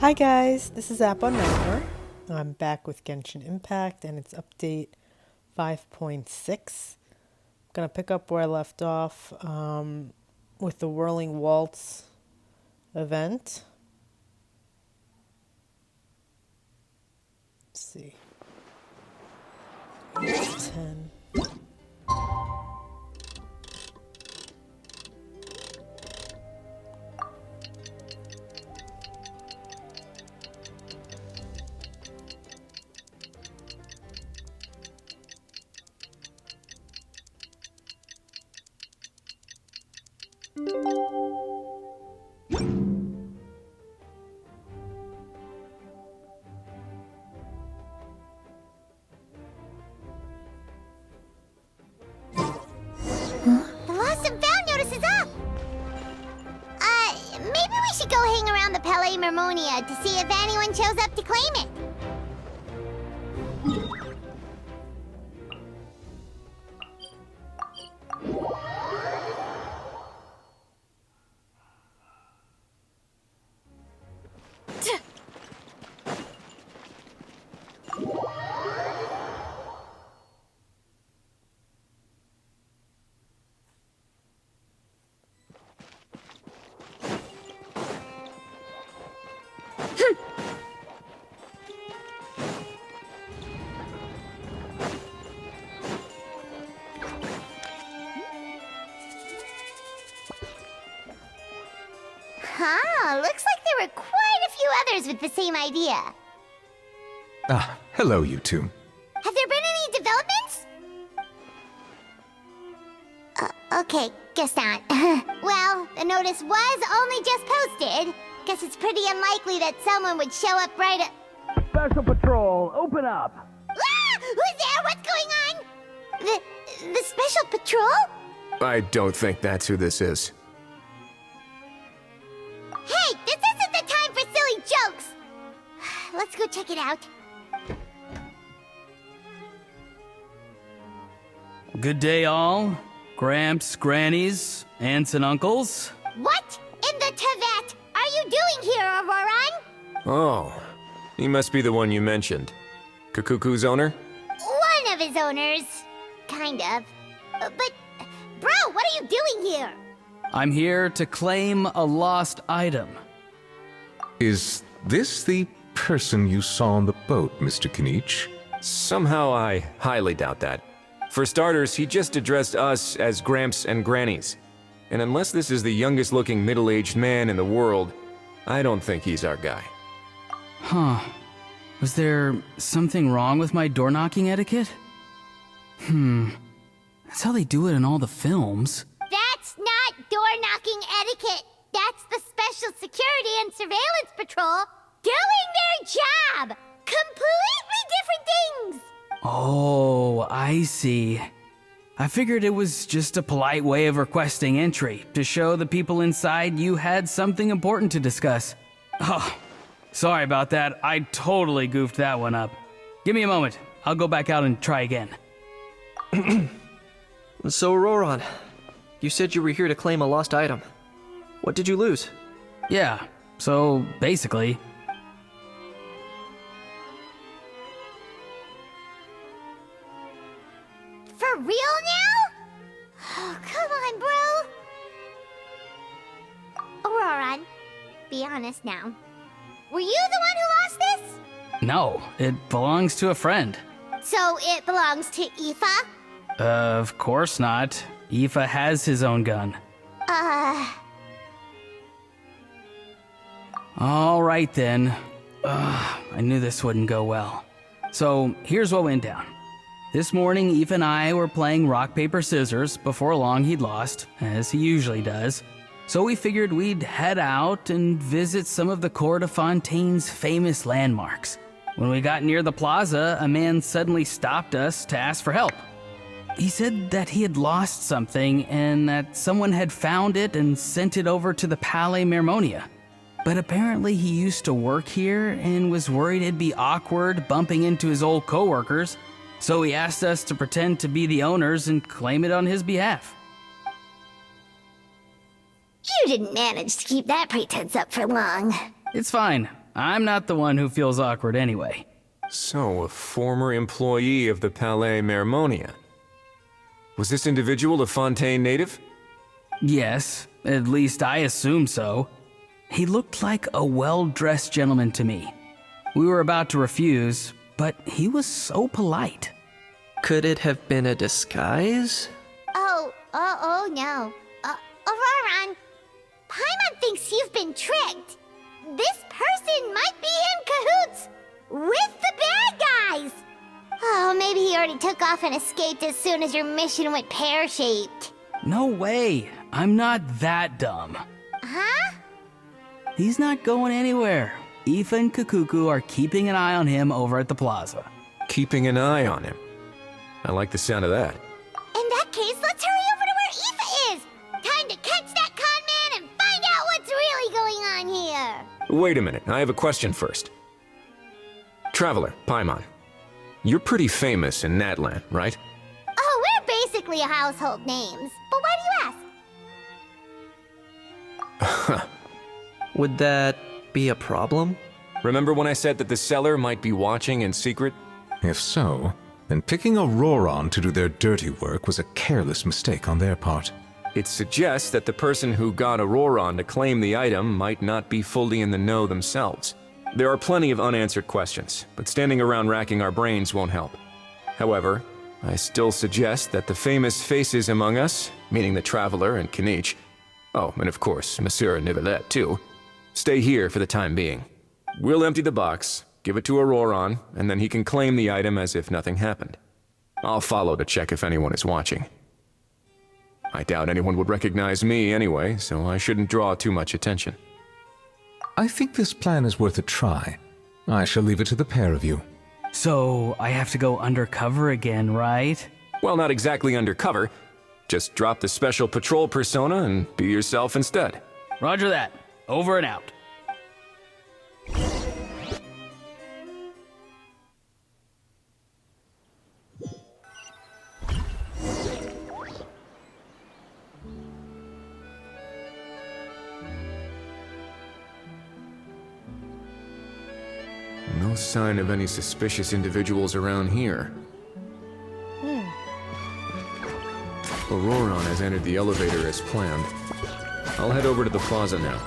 Hi guys, this is App on Number. I'm back with Genshin Impact and it's update 5.6. I'm gonna pick up where I left off with the Whirling Waltz event. Let's see. 10. The Lost and Found notice is up! Maybe we should go hang around the Palais Mermonia to see if anyone shows up to claim it. Huh, looks like there were quite a few others with the same idea. Ah, hello, you two. Have there been any developments? Okay, guess not. Well, the notice was only just posted. Guess it's pretty unlikely that someone would show up right at... Special Patrol, open up! Ah! Who's there? What's going on? The Special Patrol? I don't think that's who this is. Hey, this isn't the time for silly jokes! Let's go check it out. Good day, all. Gramps, grannies, aunts, and uncles. What in the Tevat are you doing here, Auroran? Oh, he must be the one you mentioned. Kukuku's owner? One of his owners. Kind of. But, bro, what are you doing here? I'm here to claim a lost item. Is this the person you saw on the boat, Mr. Kinich? Somehow I highly doubt that. For starters, he just addressed us as Gramps and Grannies. And unless this is the youngest looking middle-aged man in the world, I don't think he's our guy. Huh. Was there something wrong with my door-knocking etiquette? That's how they do it in all the films. That's not door-knocking etiquette. That's the Special Security and Surveillance Patrol doing their job. Completely different things. Oh, I see. I figured it was just a polite way of requesting entry to show the people inside you had something important to discuss. Oh, sorry about that. I totally goofed that one up. Give me a moment. I'll go back out and try again. So, Auroran, you said you were here to claim a lost item. What did you lose? Yeah, so basically... For real now? Oh, come on, bro. Auroran, be honest now. Were you the one who lost this? No, it belongs to a friend. So it belongs to Aoife? Of course not. Aoife has his own gun. All right then. I knew this wouldn't go well. So here's what went down. This morning, Aoife and I were playing rock, paper, scissors. Before long, he'd lost, as he usually does. So we figured we'd head out and visit some of the Cour de Fontaine's famous landmarks. When we got near the plaza, a man suddenly stopped us to ask for help. He said that he had lost something and that someone had found it and sent it over to the Palais Mermonia. But apparently he used to work here and was worried it'd be awkward bumping into his old coworkers, so he asked us to pretend to be the owners and claim it on his behalf. You didn't manage to keep that pretense up for long. It's fine. I'm not the one who feels awkward anyway. So, a former employee of the Palais Mermonia. Was this individual a Fontaine native? Yes, at least I assume so. He looked like a well-dressed gentleman to me. We were about to refuse, but he was so polite. Could it have been a disguise? Oh no. Auroron, Paimon thinks you've been tricked. This person might be in cahoots with the bad guys. Oh, maybe he already took off and escaped as soon as your mission went pear-shaped. No way. I'm not that dumb. Huh? He's not going anywhere. Aoife and Kukuku are keeping an eye on him over at the plaza. Keeping an eye on him. I like the sound of that. In that case, let's hurry over to where Aoife is. Time to catch that con man and find out what's really going on here. Wait a minute, I have a question first. Traveler, Paimon. You're pretty famous in Natlan, right? Oh, we're basically household names. But why do you ask? Would that be a problem? Remember when I said that the seller might be watching in secret? If so, then picking Auroron to do their dirty work was a careless mistake on their part. It suggests that the person who got Auroron to claim the item might not be fully in the know themselves. There are plenty of unanswered questions, but standing around racking our brains won't help. However, I still suggest that the famous faces among us, meaning the Traveler and Kinich, oh, and of course, Monsieur Nivelette too, stay here for the time being. We'll empty the box, give it to Auroron, and then he can claim the item as if nothing happened. I'll follow to check if anyone is watching. I doubt anyone would recognize me anyway, so I shouldn't draw too much attention. I think this plan is worth a try. I shall leave it to the pair of you. So, I have to go undercover again, right? Well, not exactly undercover. Just drop the special patrol persona and be yourself instead. Roger that. Over and out. No sign of any suspicious individuals around here. Auroron has entered the elevator as planned. I'll head over to the plaza now.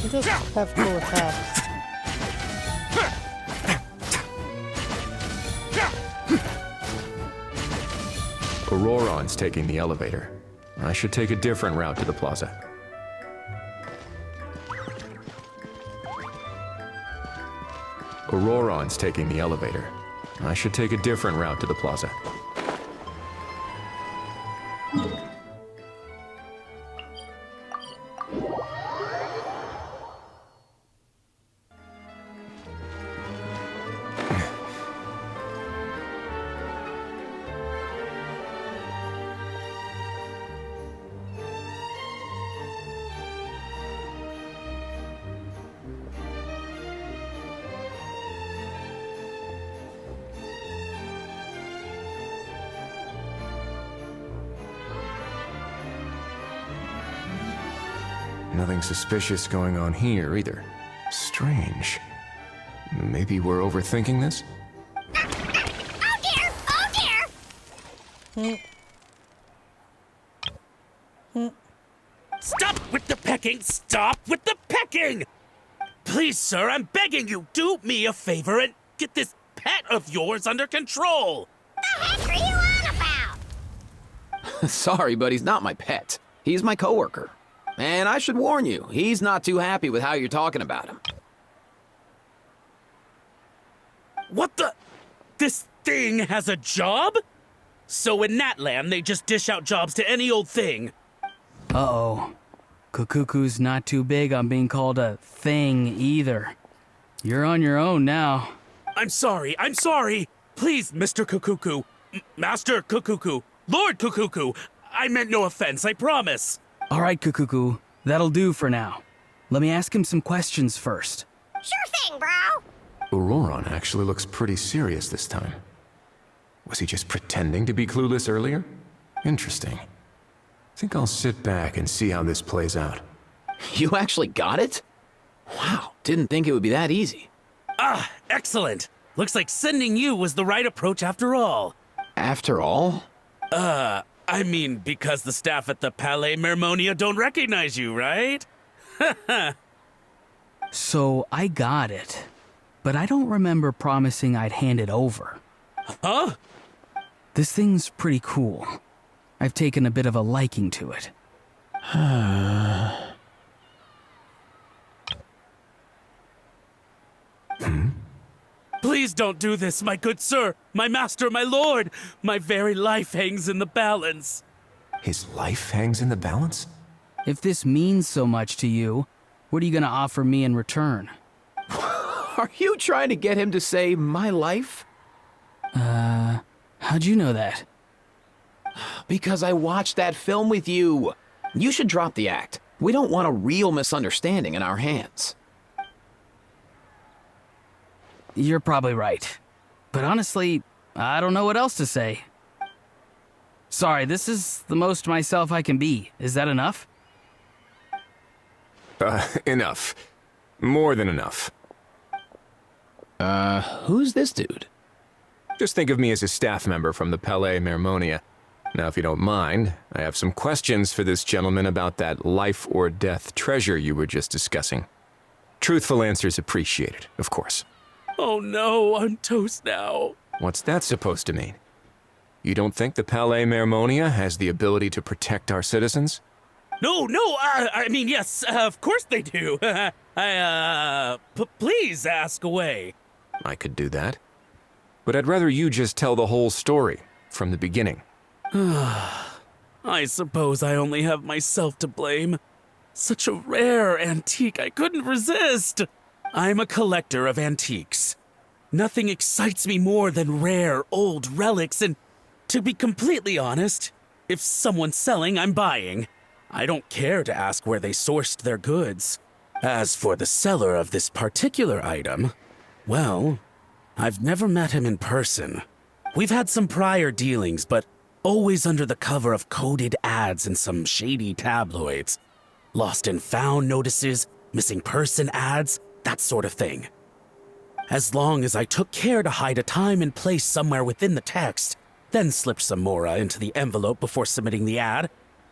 You just have cool attacks. Auroron's taking the elevator. I should take a different route to the plaza. Auroron's taking the elevator. I should take a different route to the plaza. Nothing suspicious going on here, either. Strange. Maybe we're overthinking this? Oh dear! Oh dear! Stop with the pecking! Stop with the pecking! Please, sir, I'm begging you, do me a favor and get this pet of yours under control! The heck are you on about? Sorry, but he's not my pet. He's my coworker. And I should warn you, he's not too happy with how you're talking about him. What the? This thing has a job? So in Natlan, they just dish out jobs to any old thing. Uh-oh. Kukuku's not too big on being called a thing either. You're on your own now. I'm sorry. Please, Mr. Kukuku. Master Kukuku. Lord Kukuku. I meant no offense, I promise. All right, Kukuku. That'll do for now. Let me ask him some questions first. Sure thing, bro. Auroron actually looks pretty serious this time. Was he just pretending to be clueless earlier? Interesting. Think I'll sit back and see how this plays out. You actually got it? Wow, didn't think it would be that easy. Ah, excellent. Looks like sending you was the right approach after all. After all? I mean, because the staff at the Palais Mermonia don't recognize you, right? So I got it, but I don't remember promising I'd hand it over. Huh? This thing's pretty cool. I've taken a bit of a liking to it. Please don't do this, my good sir, my master, my lord. My very life hangs in the balance. His life hangs in the balance? If this means so much to you, what are you gonna offer me in return? Are you trying to get him to say my life? How'd you know that? Because I watched that film with you. You should drop the act. We don't want a real misunderstanding in our hands. You're probably right. But honestly, I don't know what else to say. Sorry, this is the most myself I can be. Is that enough? Enough. More than enough. Who's this dude? Just think of me as a staff member from the Palais Mermonia. Now, if you don't mind, I have some questions for this gentleman about that life or death treasure you were just discussing. Truthful answers appreciated, of course. Oh no, I'm toast now. What's that supposed to mean? You don't think the Palais Mermonia has the ability to protect our citizens? No, I mean, yes, of course they do. Please ask away. I could do that. But I'd rather you just tell the whole story, from the beginning. I suppose I only have myself to blame. Such a rare antique, I couldn't resist. I'm a collector of antiques. Nothing excites me more than rare, old relics, and to be completely honest, if someone's selling, I'm buying. I don't care to ask where they sourced their goods. As for the seller of this particular item, well, I've never met him in person. We've had some prior dealings, but always under the cover of coded ads in some shady tabloids. Lost and found notices, missing person ads, that sort of thing. As long as I took care to hide a time and place somewhere within the text, then slipped some mora into the envelope before submitting the ad,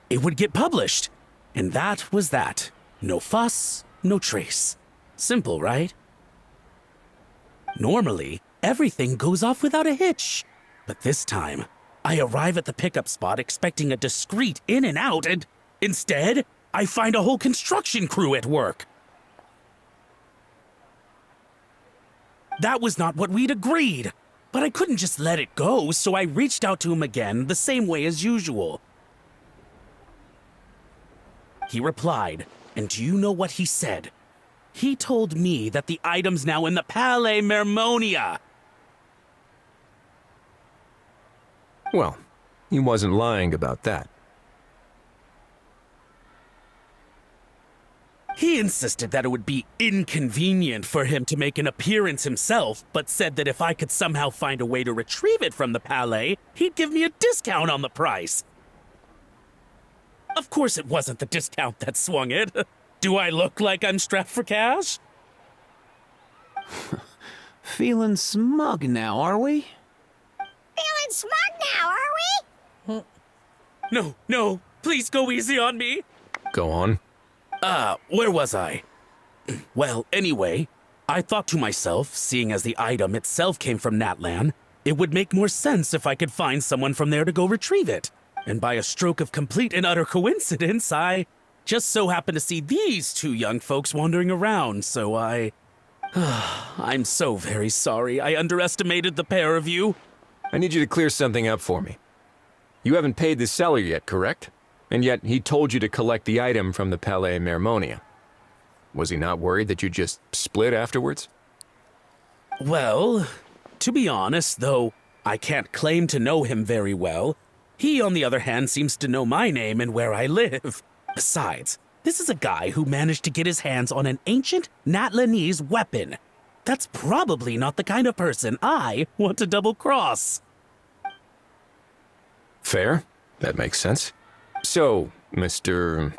it would get published. And that was that. No fuss, no trace. Simple, right? Normally, everything goes off without a hitch. But this time, I arrive at the pickup spot expecting a discreet in and out, and instead, I find a whole construction crew at work. That was not what we'd agreed, but I couldn't just let it go, so I reached out to him again the same way as usual. He replied, and do you know what he said? He told me that the item's now in the Palais Mermonia. Well, he wasn't lying about that. He insisted that it would be inconvenient for him to make an appearance himself, but said that if I could somehow find a way to retrieve it from the Palais, he'd give me a discount on the price. Of course it wasn't the discount that swung it. Do I look like I'm strapped for cash? Feeling smug now, are we? Feeling smug now, are we? No, please go easy on me. Go on. Where was I? Well, anyway, I thought to myself, seeing as the item itself came from Natlan, it would make more sense if I could find someone from there to go retrieve it. And by a stroke of complete and utter coincidence, I just so happened to see these two young folks wandering around, so I'm so very sorry I underestimated the pair of you. I need you to clear something up for me. You haven't paid the seller yet, correct? And yet he told you to collect the item from the Palais Mermonia. Was he not worried that you just split afterwards? Well, to be honest, though I can't claim to know him very well, he, on the other hand, seems to know my name and where I live. Besides, this is a guy who managed to get his hands on an ancient Natlanese weapon. That's probably not the kind of person I want to double-cross. Fair. That makes sense. So, Mr.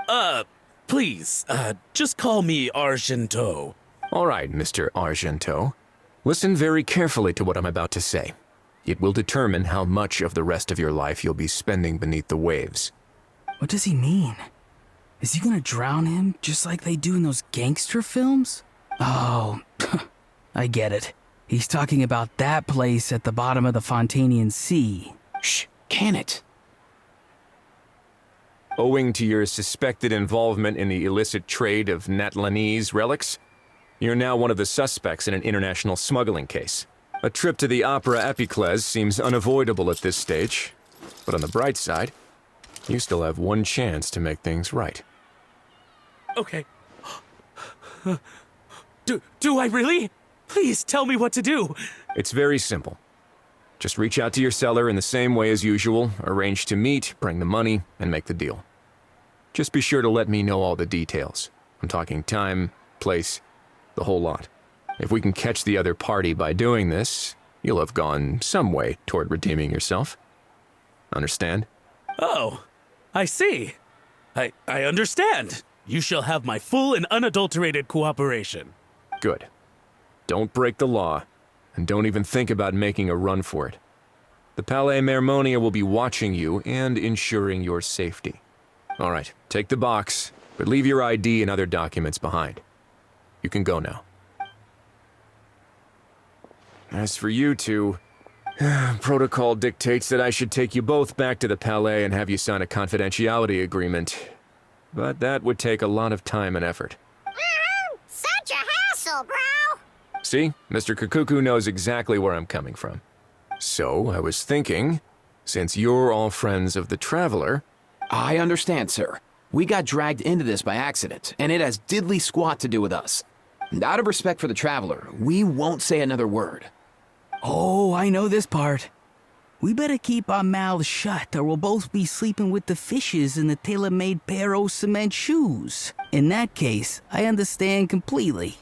Please, just call me Argento. All right, Mr. Argento. Listen very carefully to what I'm about to say. It will determine how much of the rest of your life you'll be spending beneath the waves. What does he mean? Is he gonna drown him just like they do in those gangster films? Oh, I get it. He's talking about that place at the bottom of the Fontanian Sea. Shh, can it? Owing to your suspected involvement in the illicit trade of Natlanese relics, you're now one of the suspects in an international smuggling case. A trip to the Opera Epicles seems unavoidable at this stage, but on the bright side, you still have one chance to make things right. Okay. Do I really? Please tell me what to do. It's very simple. Just reach out to your seller in the same way as usual, arrange to meet, bring the money, and make the deal. Just be sure to let me know all the details. I'm talking time, place, the whole lot. If we can catch the other party by doing this, you'll have gone some way toward redeeming yourself. Understand? Oh, I see. I understand. You shall have my full and unadulterated cooperation. Good. Don't break the law, and don't even think about making a run for it. The Palais Mermonia will be watching you and ensuring your safety. All right, take the box, but leave your ID and other documents behind. You can go now. As for you two, protocol dictates that I should take you both back to the Palais and have you sign a confidentiality agreement. But that would take a lot of time and effort. Such a hassle, bro! See, Mr. Kakuku knows exactly where I'm coming from. So, I was thinking, since you're all friends of the Traveler... I understand, sir. We got dragged into this by accident, and it has diddly squat to do with us. And out of respect for the Traveler, we won't say another word. Oh, I know this part. We better keep our mouths shut or we'll both be sleeping with the fishes in the tailor-made pair of cement shoes. In that case, I understand completely.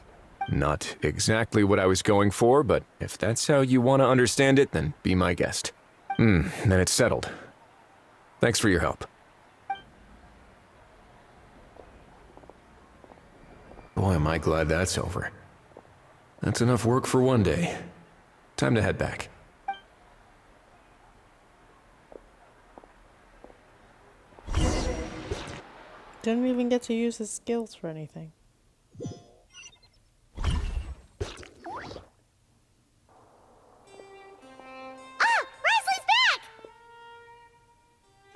Not exactly what I was going for, but if that's how you want to understand it, then be my guest. Then it's settled. Thanks for your help. Boy, am I glad that's over. That's enough work for one day. Time to head back. Didn't even get to use his skills for anything. Wesley's back!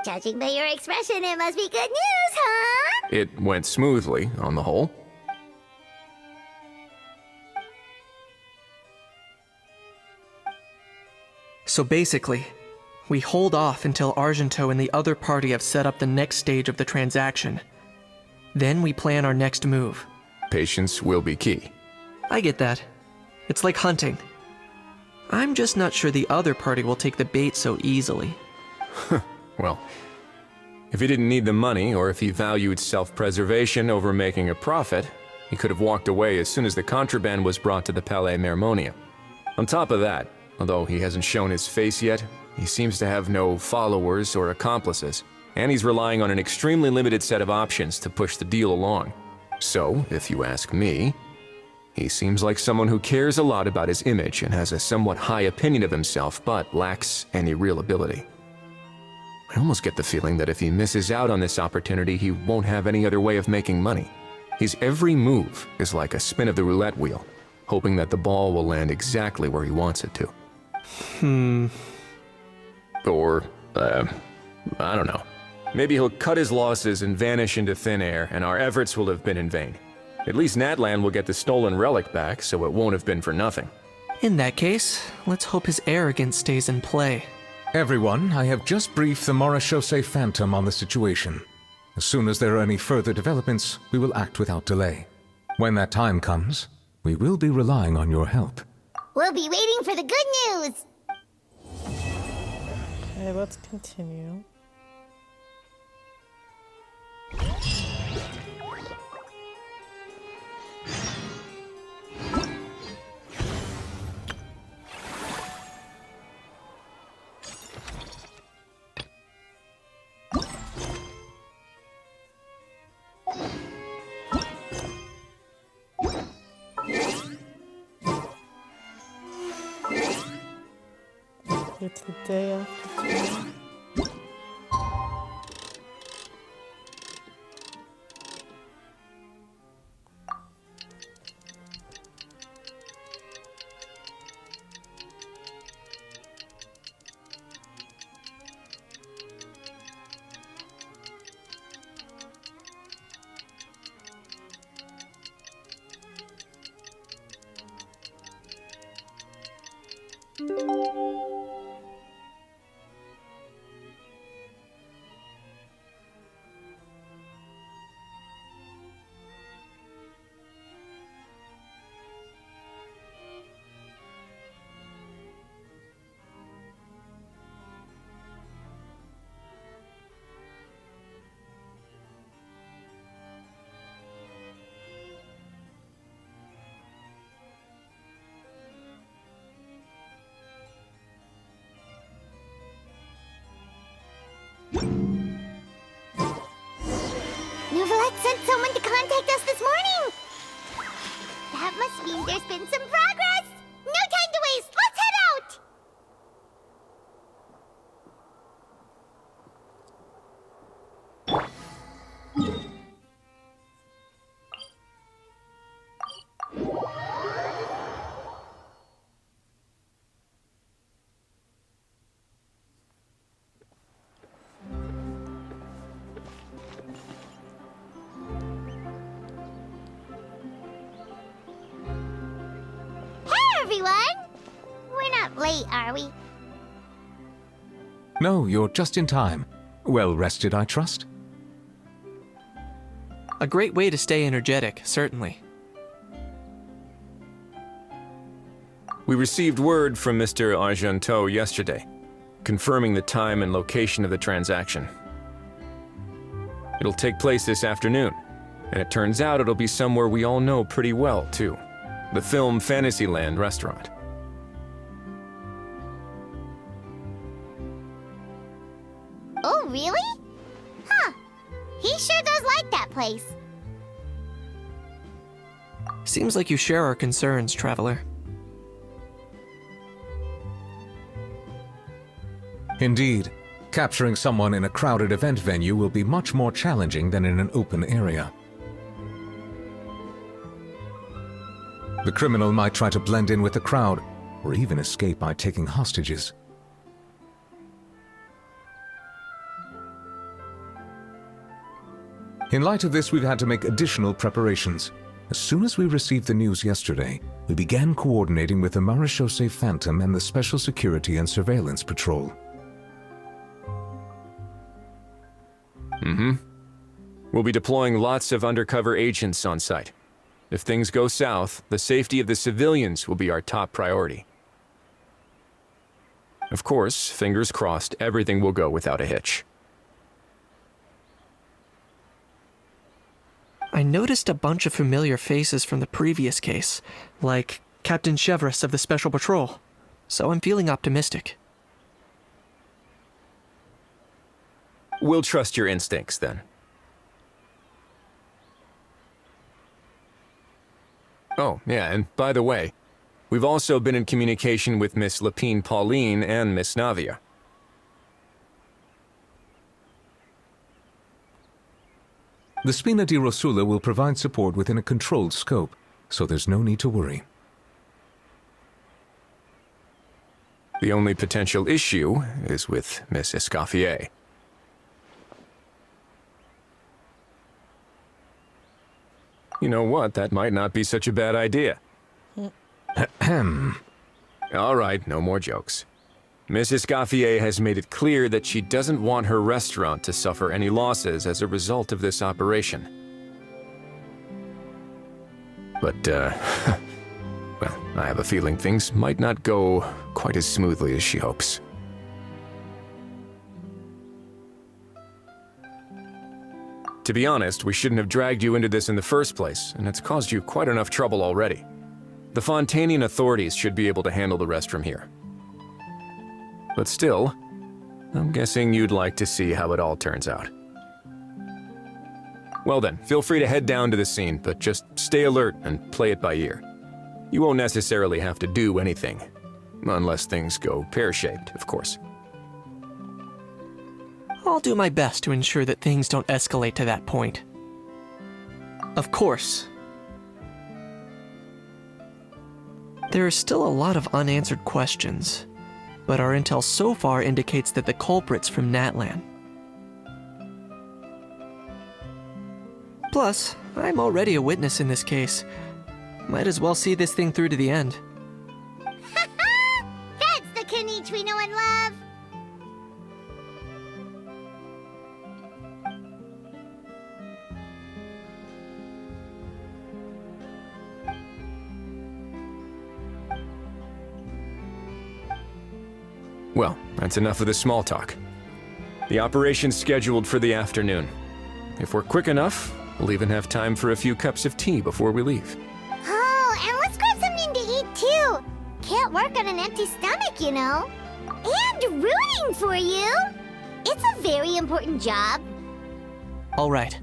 Judging by your expression, it must be good news, huh? It went smoothly, on the whole. So basically, we hold off until Argento and the other party have set up the next stage of the transaction. Then we plan our next move. Patience will be key. I get that. It's like hunting. I'm just not sure the other party will take the bait so easily. Well, if he didn't need the money, or if he valued self-preservation over making a profit, he could have walked away as soon as the contraband was brought to the Palais Mermonia. On top of that, although he hasn't shown his face yet, he seems to have no followers or accomplices, and he's relying on an extremely limited set of options to push the deal along. So, if you ask me, he seems like someone who cares a lot about his image and has a somewhat high opinion of himself, but lacks any real ability. I almost get the feeling that if he misses out on this opportunity, he won't have any other way of making money. His every move is like a spin of the roulette wheel, hoping that the ball will land exactly where he wants it to. Or, I don't know. Maybe he'll cut his losses and vanish into thin air, and our efforts will have been in vain. At least Natlan will get the stolen relic back, so it won't have been for nothing. In that case, let's hope his arrogance stays in play. Everyone, I have just briefed the Morishose Phantom on the situation. As soon as there are any further developments, we will act without delay. When that time comes, we will be relying on your help. We'll be waiting for the good news! Okay, let's continue. It's the day after. Nuvalet sent someone to contact us this morning! That must mean there's been some progress! No time to waste! Let's head out! Hey, everyone! We're not late, are we? No, you're just in time. Well rested, I trust? A great way to stay energetic, certainly. We received word from Mr. Argenteau yesterday, confirming the time and location of the transaction. It'll take place this afternoon, and it turns out it'll be somewhere we all know pretty well, too. The Film Fantasyland restaurant. Oh, really? Huh. He sure does like that place. Seems like you share our concerns, Traveler. Indeed, capturing someone in a crowded event venue will be much more challenging than in an open area. The criminal might try to blend in with the crowd, or even escape by taking hostages. In light of this, we've had to make additional preparations. As soon as we received the news yesterday, we began coordinating with the Marechaussee Phantom and the Special Security and Surveillance Patrol. We'll be deploying lots of undercover agents on site. If things go south, the safety of the civilians will be our top priority. Of course, fingers crossed, everything will go without a hitch. I noticed a bunch of familiar faces from the previous case, like Captain Chevres of the Special Patrol, so I'm feeling optimistic. We'll trust your instincts, then. Oh, yeah, and by the way, we've also been in communication with Miss Lapine Pauline and Miss Navia. The Spina di Rosula will provide support within a controlled scope, so there's no need to worry. The only potential issue is with Miss Escoffier. You know what? That might not be such a bad idea. All right, no more jokes. Miss Escoffier has made it clear that she doesn't want her restaurant to suffer any losses as a result of this operation. But, well, I have a feeling things might not go quite as smoothly as she hopes. To be honest, we shouldn't have dragged you into this in the first place, and it's caused you quite enough trouble already. The Fontanian authorities should be able to handle the rest from here. But still, I'm guessing you'd like to see how it all turns out. Well then, feel free to head down to the scene, but just stay alert and play it by ear. You won't necessarily have to do anything. Unless things go pear-shaped, of course. I'll do my best to ensure that things don't escalate to that point. Of course. There are still a lot of unanswered questions, but our intel so far indicates that the culprit's from Natlan. Plus, I'm already a witness in this case. Might as well see this thing through to the end. That's the Kanichi we know and love! Well, that's enough of the small talk. The operation's scheduled for the afternoon. If we're quick enough, we'll even have time for a few cups of tea before we leave. Oh, and let's grab something to eat too! Can't work on an empty stomach, you know. And rooting for you! It's a very important job. Alright,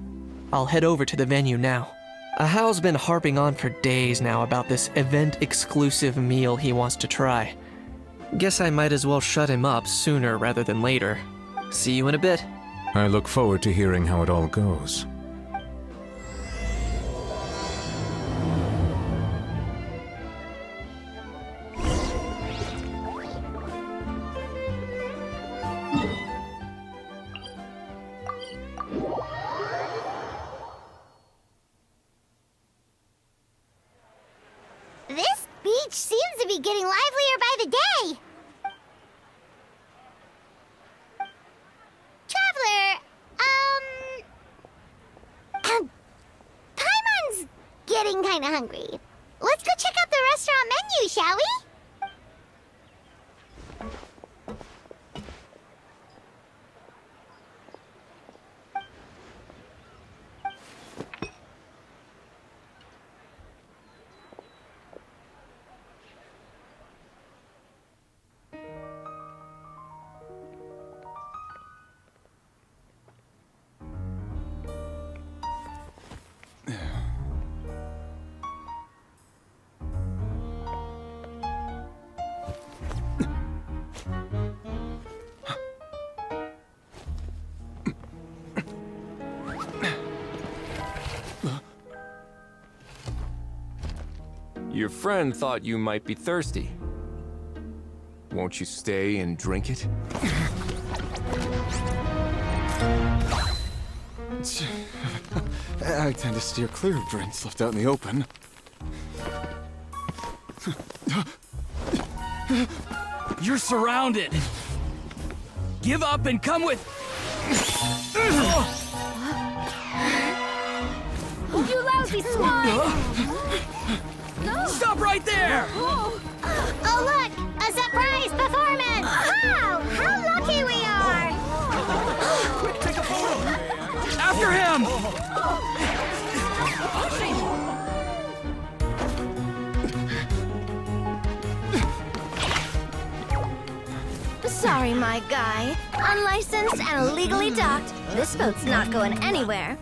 I'll head over to the venue now. Ahao's been harping on for days now about this event-exclusive meal he wants to try. Guess I might as well shut him up sooner rather than later. See you in a bit. I look forward to hearing how it all goes. This beach seems to be getting livelier by the day. Traveler, Paimon's getting kinda hungry. Let's go check out the restaurant menu, shall we? Your friend thought you might be thirsty. Won't you stay and drink it? I tend to steer clear of drinks left out in the open. You're surrounded. Give up and come with. You lousy swine! Stop right there! Oh, look! A surprise performance! Wow! How lucky we are! After him! Sorry, my guy. Unlicensed and illegally docked. This boat's not going anywhere.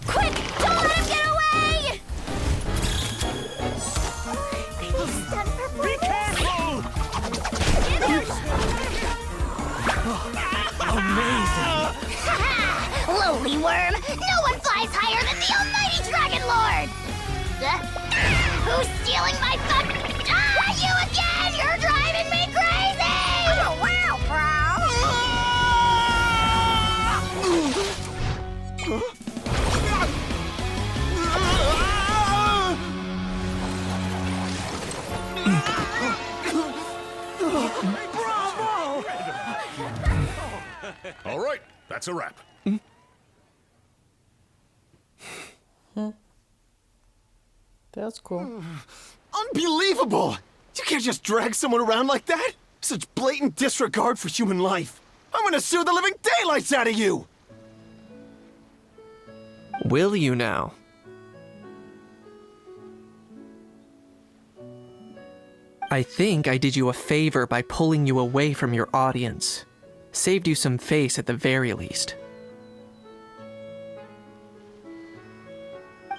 Quick! Don't let him get away! Be careful! Amazing! Lowly worm! No one flies higher than the almighty Dragon Lord! Who's stealing my fun? You again! You're driving me crazy! Oh, wow, All right, that's a wrap. That's cool. Unbelievable! You can't just drag someone around like that! Such blatant disregard for human life! I'm gonna sue the living daylights out of you! Will you now? I think I did you a favor by pulling you away from your audience. Saved you some face at the very least.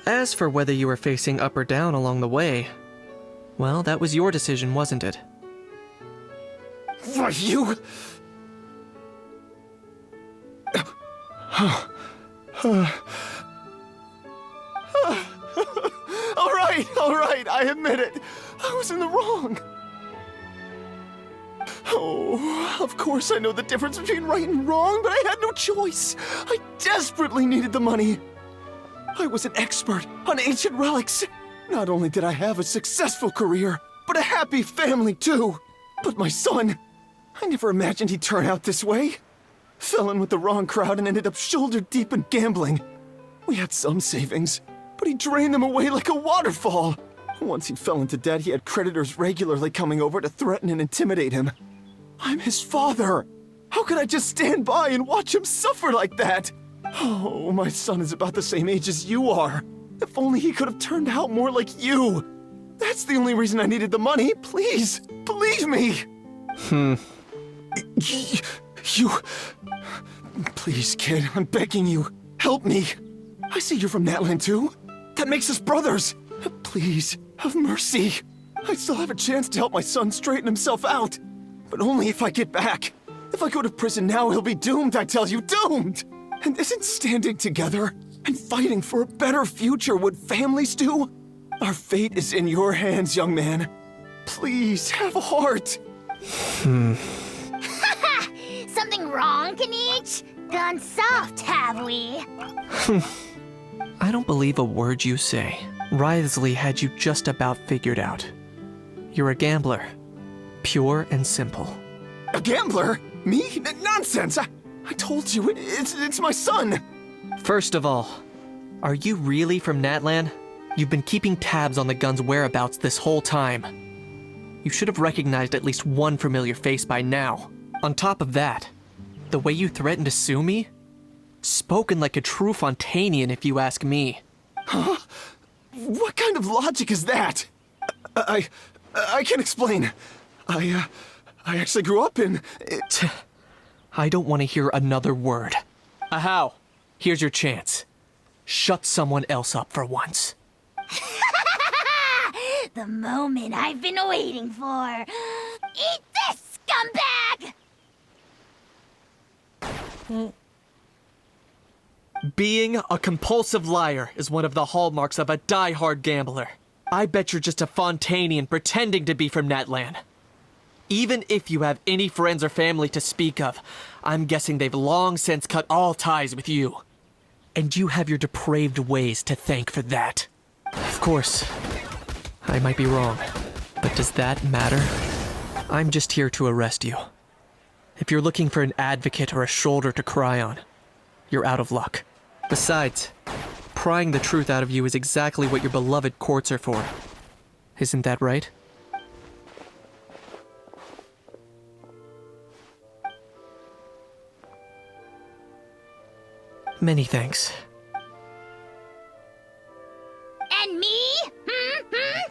As for whether you were facing up or down along the way, well, that was your decision, wasn't it? Why, you... All right, I admit it. I was in the wrong. Oh, of course I know the difference between right and wrong, but I had no choice. I desperately needed the money. I was an expert on ancient relics. Not only did I have a successful career, but a happy family too. But my son, I never imagined he'd turn out this way. Fell in with the wrong crowd and ended up shoulder deep in gambling. We had some savings, but he drained them away like a waterfall. Once he fell into debt, he had creditors regularly coming over to threaten and intimidate him. I'm his father. How could I just stand by and watch him suffer like that? Oh, my son is about the same age as you are. If only he could have turned out more like you. That's the only reason I needed the money. Please, believe me. You... Please, kid, I'm begging you. Help me. I see you're from Natlan too. That makes us brothers. Please, have mercy. I still have a chance to help my son straighten himself out. But only if I get back. If I go to prison now, he'll be doomed, I tell you, doomed! And isn't standing together and fighting for a better future what families do? Our fate is in your hands, young man. Please, have a heart. Something wrong, Kanich? Gone soft, have we? I don't believe a word you say. Wriothesley had you just about figured out. You're a gambler. Pure and simple. A gambler? Me? Nonsense! I told you, it's my son! First of all, are you really from Natlan? You've been keeping tabs on the gun's whereabouts this whole time. You should have recognized at least one familiar face by now. On top of that, the way you threatened to sue me? Spoken like a true Fontanian, if you ask me. Huh? What kind of logic is that? I can't explain. I actually grew up in... I don't want to hear another word. Ahau, here's your chance. Shut someone else up for once. The moment I've been waiting for. Eat this, scumbag! Being a compulsive liar is one of the hallmarks of a die-hard gambler. I bet you're just a Fontanian pretending to be from Natlan. Even if you have any friends or family to speak of, I'm guessing they've long since cut all ties with you. And you have your depraved ways to thank for that. Of course, I might be wrong, but does that matter? I'm just here to arrest you. If you're looking for an advocate or a shoulder to cry on, you're out of luck. Besides, prying the truth out of you is exactly what your beloved courts are for. Isn't that right? Many thanks. And me?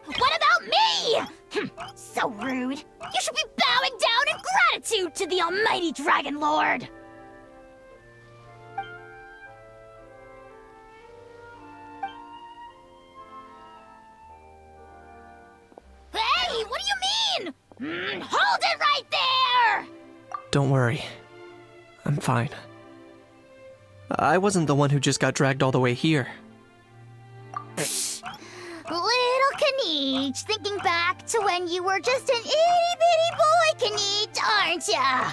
What about me? So rude. You should be bowing down in gratitude to the almighty Dragon Lord. Hey, what do you mean? Hold it right there! Don't worry. I'm fine. I wasn't the one who just got dragged all the way here. Little Kanich, thinking back to when you were just an itty-bitty boy, Kanich, aren't ya?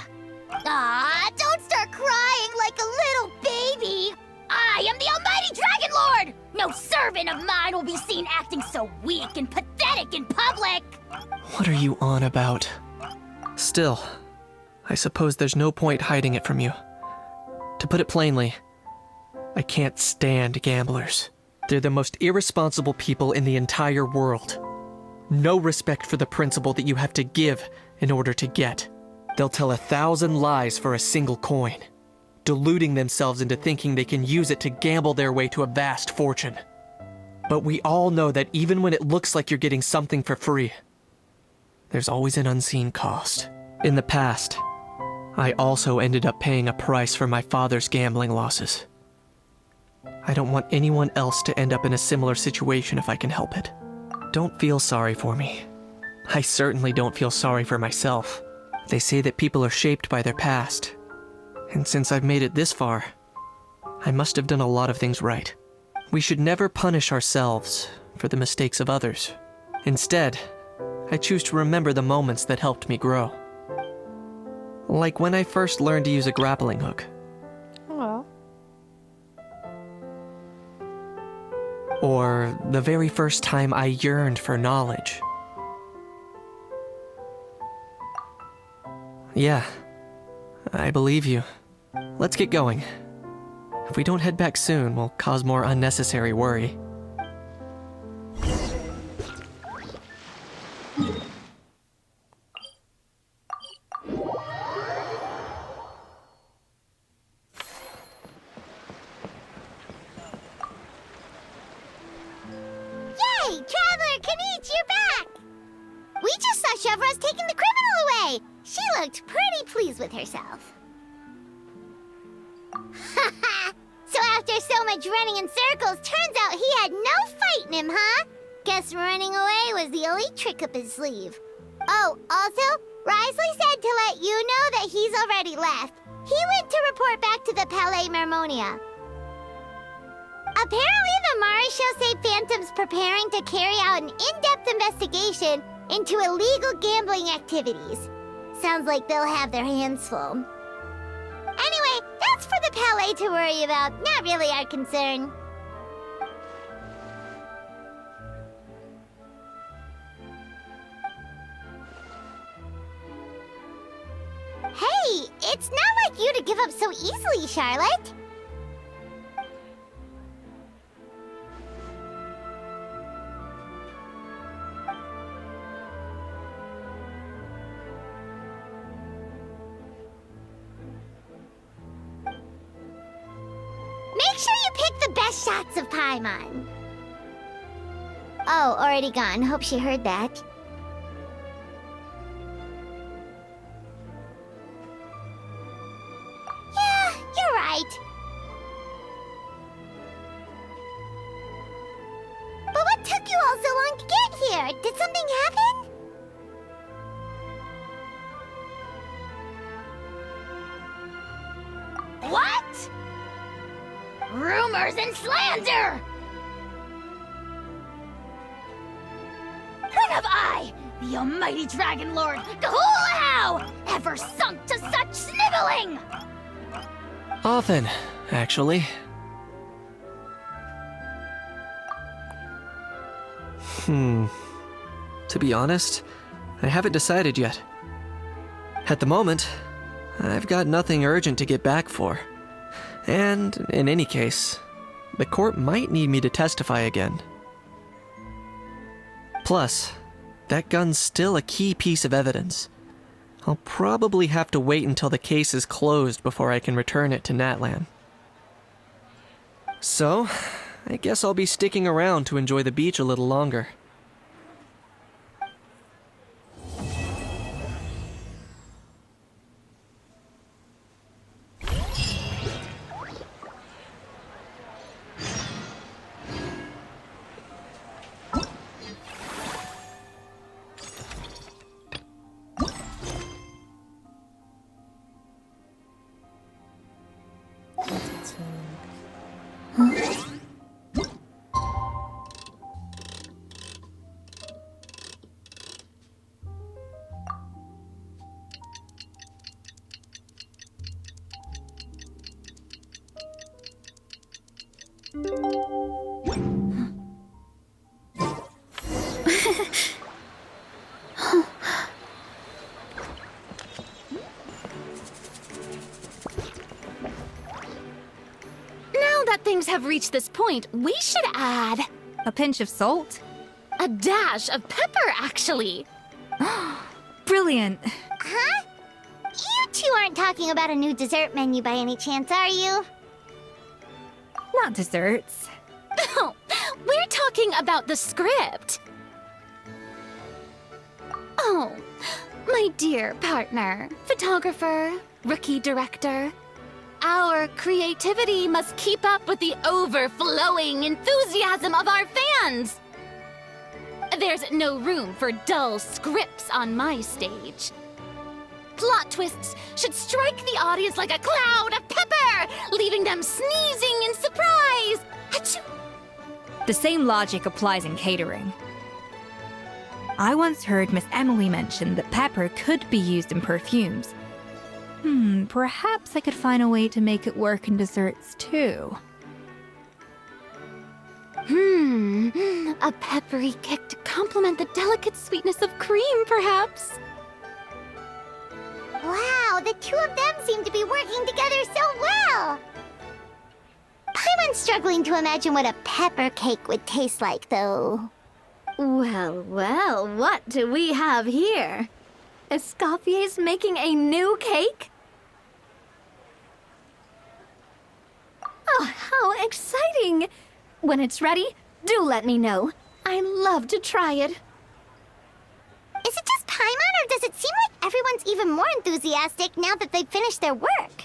Aw, don't start crying like a little baby. I am the almighty Dragon Lord! No servant of mine will be seen acting so weak and pathetic in public! What are you on about? Still, I suppose there's no point hiding it from you. To put it plainly, I can't stand gamblers. They're the most irresponsible people in the entire world. No respect for the principle that you have to give in order to get. They'll tell 1,000 lies for a single coin, deluding themselves into thinking they can use it to gamble their way to a vast fortune. But we all know that even when it looks like you're getting something for free, there's always an unseen cost. In the past, I also ended up paying a price for my father's gambling losses. I don't want anyone else to end up in a similar situation if I can help it. Don't feel sorry for me. I certainly don't feel sorry for myself. They say that people are shaped by their past. And since I've made it this far, I must have done a lot of things right. We should never punish ourselves for the mistakes of others. Instead, I choose to remember the moments that helped me grow. Like when I first learned to use a grappling hook. Aw. Or the very first time I yearned for knowledge. Yeah, I believe you. Let's get going. If we don't head back soon, we'll cause more unnecessary worry. Yay! Traveler Kanichi, you're back! We just saw Chevro's taking the criminal away! She looked pretty pleased with herself. Haha! So after so much running in circles, turns out he had no fight in him, huh? Guess running away was the only trick up his sleeve. Oh, also, Risley said to let you know that he's already left. He went to report back to the Palais Mermonia. Apparently, the Marechaussee Phantom's preparing to carry out an in-depth investigation into illegal gambling activities. Sounds like they'll have their hands full. Anyway, that's for the Palais to worry about, not really our concern. Hey, it's not like you to give up so easily, Charlotte. Make sure you pick the best shots of Paimon. Oh, already gone. Hope she heard that. Yeah, you're right. But what took you all so long to get here? Did something happen? What? Rumors and slander! When have I, the almighty Dragon Lord, Kahulao, ever sunk to such sniveling? Often, actually. To be honest, I haven't decided yet. At the moment, I've got nothing urgent to get back for. And, in any case, the court might need me to testify again. Plus, that gun's still a key piece of evidence. I'll probably have to wait until the case is closed before I can return it to Natlan. So, I guess I'll be sticking around to enjoy the beach a little longer. Things have reached this point, we should add a pinch of salt? A dash of pepper, actually. Brilliant. Huh? You two aren't talking about a new dessert menu by any chance, are you? Not desserts. No, we're talking about the script. Oh, my dear partner, photographer, rookie director. Our creativity must keep up with the overflowing enthusiasm of our fans. There's no room for dull scripts on my stage. Plot twists should strike the audience like a cloud of pepper, leaving them sneezing in surprise. Achoo! The same logic applies in catering. I once heard Miss Emily mention that pepper could be used in perfumes. Perhaps I could find a way to make it work in desserts too. A peppery kick to complement the delicate sweetness of cream, perhaps. Wow, the two of them seem to be working together so well. Paimon's struggling to imagine what a pepper cake would taste like, though. Well, well, what do we have here? Escoffier's making a new cake? Oh, how exciting! When it's ready, do let me know. I'd love to try it. Is it just Paimon, or does it seem like everyone's even more enthusiastic now that they've finished their work?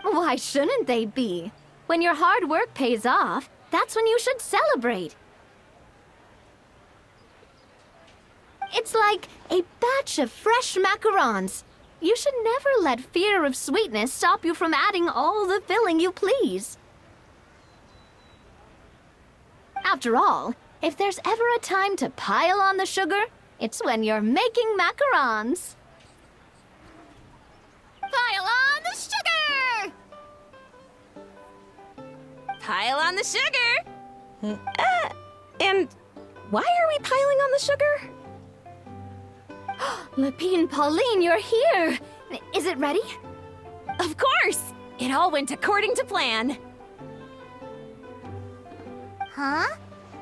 Why shouldn't they be? When your hard work pays off, that's when you should celebrate. It's like a batch of fresh macarons. You should never let fear of sweetness stop you from adding all the filling you please. After all, if there's ever a time to pile on the sugar, it's when you're making macarons. Pile on the sugar! Pile on the sugar! And why are we piling on the sugar? Lapine Pauline, you're here! Is it ready? Of course! It all went according to plan. Huh?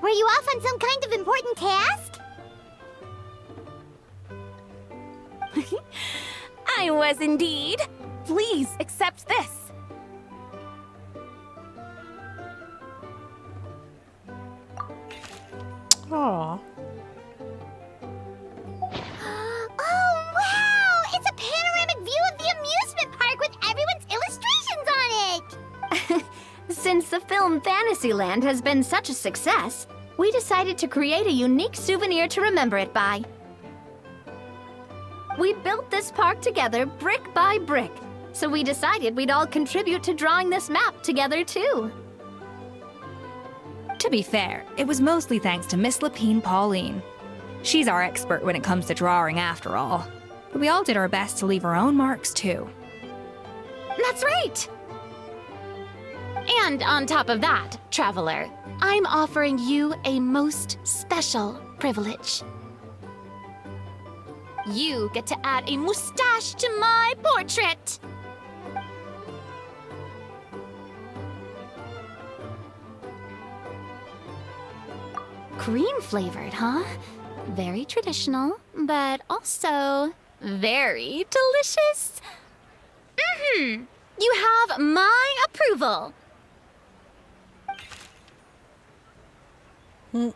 Were you off on some kind of important task? I was indeed. Please accept this. Aw. Oh, wow! It's a panoramic view of the amusement park with everyone's illustrations on it! Since the film Fantasyland has been such a success, we decided to create a unique souvenir to remember it by. We built this park together brick by brick, so we decided we'd all contribute to drawing this map together too. To be fair, it was mostly thanks to Miss Lapine Pauline. She's our expert when it comes to drawing after all. But we all did our best to leave our own marks too. That's right! And on top of that, Traveler, I'm offering you a most special privilege. You get to add a mustache to my portrait! Cream flavored, huh? Very traditional, but also very delicious. You have my approval. All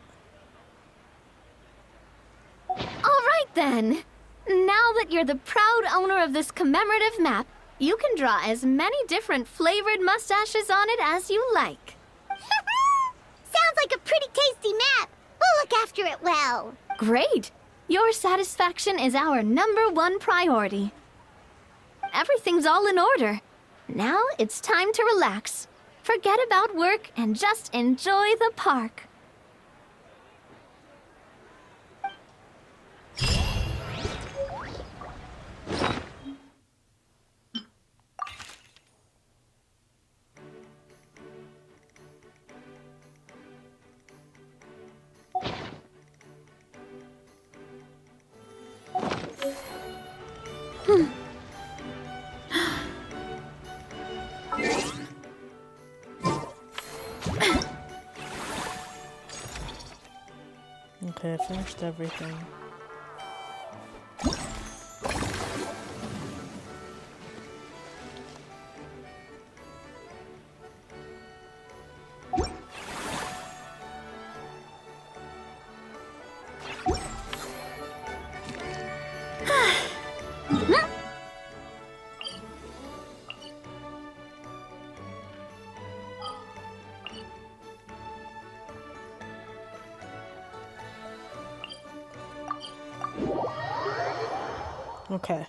right then. Now that you're the proud owner of this commemorative map, you can draw as many different flavored mustaches on it as you like. Sounds like a pretty tasty map. We'll look after it well. Great! Your satisfaction is our #1 priority. Everything's all in order. Now it's time to relax. Forget about work and just enjoy the park. Okay, I finished everything. Okay.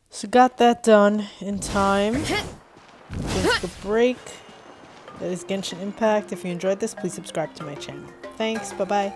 So got that done in time. Take a break. That is Genshin Impact. If you enjoyed this, please subscribe to my channel. Thanks. Bye-bye.